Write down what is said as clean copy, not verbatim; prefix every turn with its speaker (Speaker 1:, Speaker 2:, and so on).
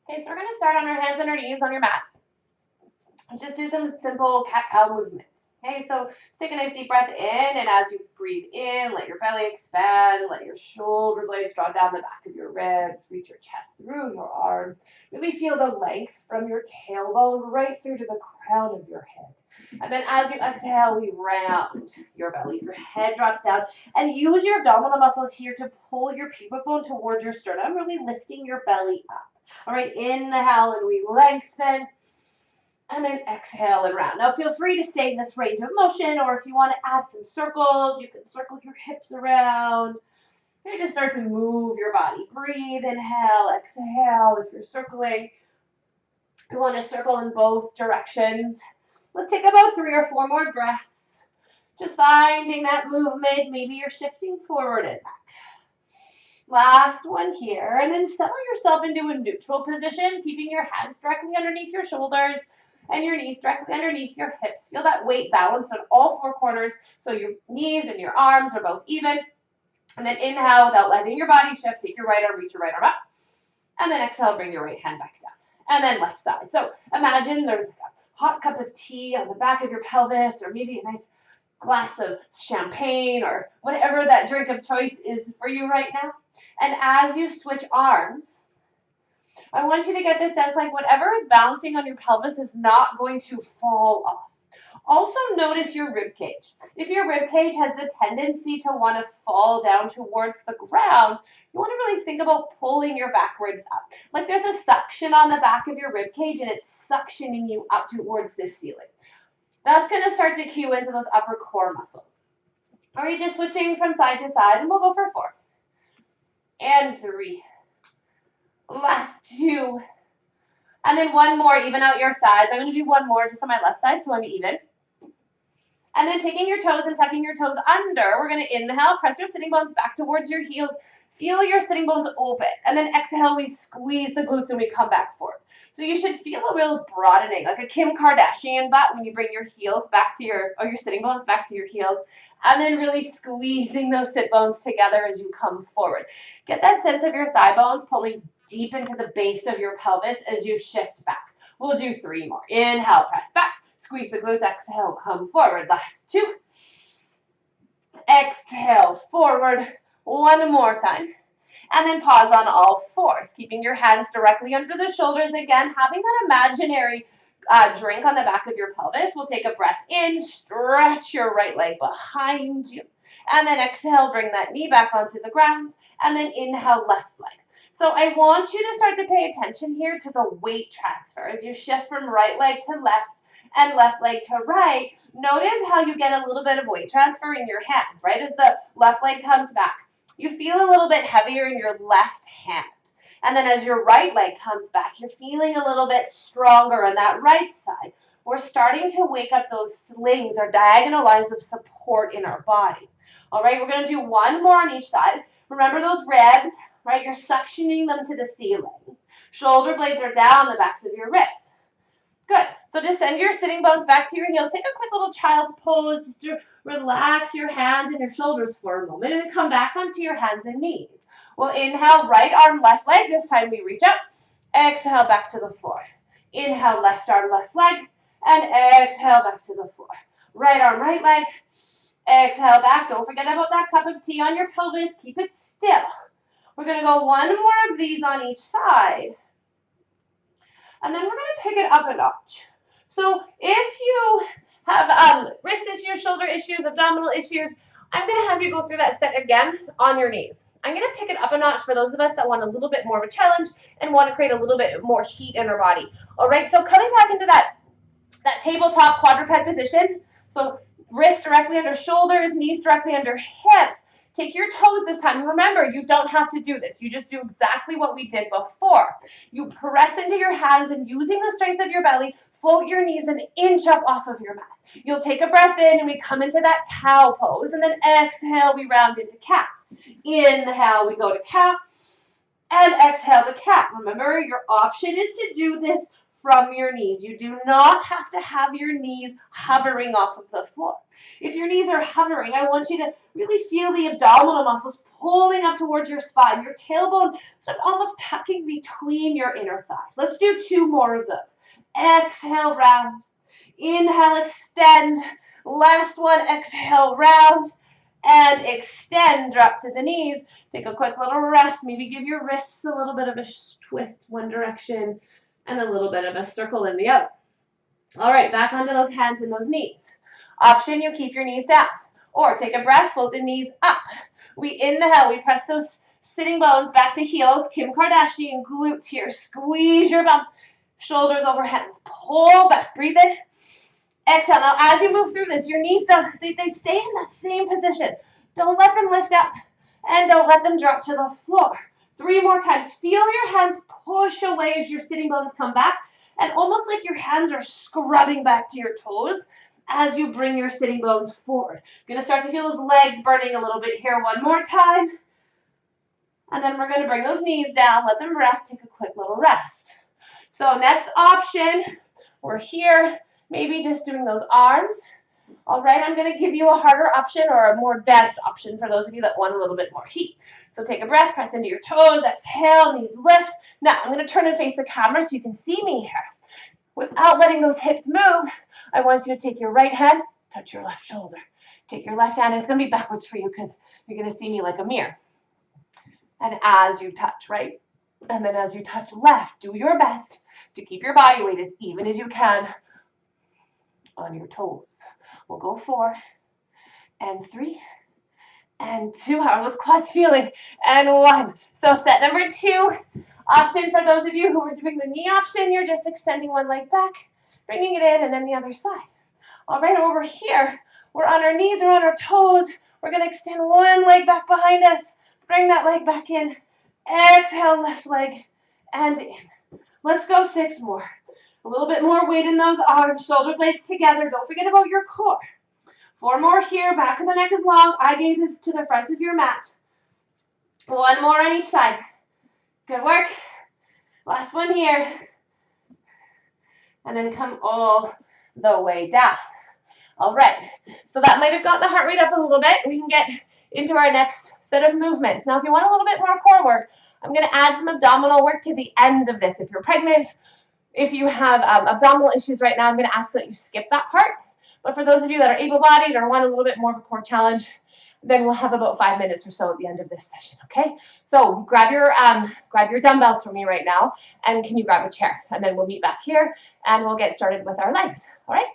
Speaker 1: Okay, so we're going to start on our hands and our knees on your mat. Just do some simple cat-cow movements. Okay, so just take a nice deep breath in, and as you breathe in, let your belly expand, let your shoulder blades draw down the back of your ribs, reach your chest through your arms. Really feel the length from your tailbone right through to the crown of your head. And then as you exhale, we round your belly. Your head drops down, and use your abdominal muscles here to pull your pubic bone towards your sternum, really lifting your belly up. All right, inhale, and we lengthen. And then exhale and round. Now feel free to stay in this range of motion, or if you want to add some circles, you can circle your hips around. You just start to move your body. Breathe, inhale, exhale. If you're circling, you want to circle in both directions. Let's take about 3 or 4 more breaths. Just finding that movement. Maybe you're shifting forward and back. Last one here. And then settle yourself into a neutral position, keeping your hands directly underneath your shoulders and your knees directly underneath your hips. Feel that weight balance on all 4 corners, so your knees and your arms are both even. And then inhale without letting your body shift. Take your right arm, reach your right arm up. And then exhale, bring your right hand back down. And then left side. So imagine there's a hot cup of tea on the back of your pelvis, or maybe a nice glass of champagne, or whatever that drink of choice is for you right now. And as you switch arms, I want you to get this sense like whatever is balancing on your pelvis is not going to fall off. Also notice your rib cage. If your rib cage has the tendency to want to fall down towards the ground, you want to really think about pulling your back ribs up. Like there's a suction on the back of your rib cage, and it's suctioning you up towards this ceiling. That's going to start to cue into those upper core muscles. Are you just switching from side to side? And we'll go for 4. And 3. Last 2. And then 1 more, even out your sides. I'm going to do 1 more just on my left side so I'm even. And then taking your toes and tucking your toes under, we're going to inhale, press your sitting bones back towards your heels. Feel your sitting bones open. And then exhale, we squeeze the glutes and we come back forward. So you should feel a real broadening, like a Kim Kardashian butt when you bring your heels back to your sitting bones back to your heels. And then really squeezing those sit bones together as you come forward. Get that sense of your thigh bones pulling deep into the base of your pelvis as you shift back. We'll do 3 more. Inhale, press back. Squeeze the glutes. Exhale, come forward. Last 2. Exhale, forward. 1 more time. And then pause on all 4s, keeping your hands directly under the shoulders. Again, having that imaginary drink on the back of your pelvis. We'll take a breath in, stretch your right leg behind you. And then exhale, bring that knee back onto the ground. And then inhale, left leg. So I want you to start to pay attention here to the weight transfer. As you shift from right leg to left and left leg to right, notice how you get a little bit of weight transfer in your hands, right? As the left leg comes back, you feel a little bit heavier in your left hand. And then as your right leg comes back, you're feeling a little bit stronger on that right side. We're starting to wake up those slings or diagonal lines of support in our body. All right, we're going to do 1 more on each side. Remember those ribs, right? You're suctioning them to the ceiling. Shoulder blades are down the backs of your ribs. Good. So just send your sitting bones back to your heels. Take a quick little child's pose just to relax your hands and your shoulders for a moment, and then come back onto your hands and knees. We'll inhale, right arm, left leg. This time we reach up. Exhale, back to the floor. Inhale, left arm, left leg. And exhale, back to the floor. Right arm, right leg. Exhale, back. Don't forget about that cup of tea on your pelvis. Keep it still. We're going to go 1 more of these on each side. And then we're going to pick it up a notch. So if you have wrist issues, shoulder issues, abdominal issues, I'm going to have you go through that set again on your knees. I'm going to pick it up a notch for those of us that want a little bit more of a challenge and want to create a little bit more heat in our body. All right, so coming back into that tabletop quadruped position. So wrists directly under shoulders, knees directly under hips. Take your toes this time. Remember, you don't have to do this. You just do exactly what we did before. You press into your hands, and using the strength of your belly, float your knees an inch up off of your mat. You'll take a breath in, and we come into that cow pose. And then exhale, we round into cat. Inhale, we go to cow. And exhale to cat. Remember, your option is to do this from your knees. You do not have to have your knees hovering off of the floor. If your knees are hovering, I want you to really feel the abdominal muscles pulling up towards your spine, your tailbone sort of almost tucking between your inner thighs. Let's do 2 more of those. Exhale, round. Inhale, extend. Last one, exhale, round. And extend, drop to the knees. Take a quick little rest. Maybe give your wrists a little bit of a twist one direction and a little bit of a circle in the other. All right, back onto those hands and those knees. Option, you keep your knees down. Or take a breath, float the knees up. We inhale, we press those sitting bones back to heels. Kim Kardashian glutes here. Squeeze your bum. Shoulders over hands. Pull back. Breathe in. Exhale. Now, as you move through this, your knees they stay in that same position. Don't let them lift up, and don't let them drop to the floor. 3 more times. Feel your hands push away as your sitting bones come back, and almost like your hands are scrubbing back to your toes as you bring your sitting bones forward. You're going to start to feel those legs burning a little bit here. 1 more time. And then we're going to bring those knees down. Let them rest. Take a quick little rest. So next option, we're here. Maybe just doing those arms. All right, I'm going to give you a harder option or a more advanced option for those of you that want a little bit more heat. So take a breath, press into your toes, exhale, knees lift. Now I'm going to turn and face the camera so you can see me here. Without letting those hips move, I want you to take your right hand, touch your left shoulder. Take your left hand, and it's going to be backwards for you because you're going to see me like a mirror. And as you touch right, and then as you touch left, do your best to keep your body weight as even as you can on your toes. We'll go 4 and 3 and 2. How are those quads feeling? And 1. So set number 2. Option for those of you who are doing the knee option, you're just extending one leg back, bringing it in, and then the other side. All right, over here, we're on our knees or on our toes. We're going to extend one leg back behind us. Bring that leg back in. Exhale, left leg, and in. Let's go 6 more. A little bit more weight in those arms, shoulder blades together. Don't forget about your core. 4 more here. Back of the neck is long. Eye gaze is to the front of your mat. 1 more on each side. Good work. Last one here. And then come all the way down. All right. So that might have got the heart rate up a little bit. We can get into our next set of movements. Now, if you want a little bit more core work, I'm going to add some abdominal work to the end of this. If you're pregnant, if you have abdominal issues right now, I'm going to ask that you skip that part. But for those of you that are able-bodied or want a little bit more of a core challenge, then we'll have about 5 minutes or so at the end of this session, okay? So grab your dumbbells for me right now, and can you grab a chair? And then we'll meet back here, and we'll get started with our legs, all right?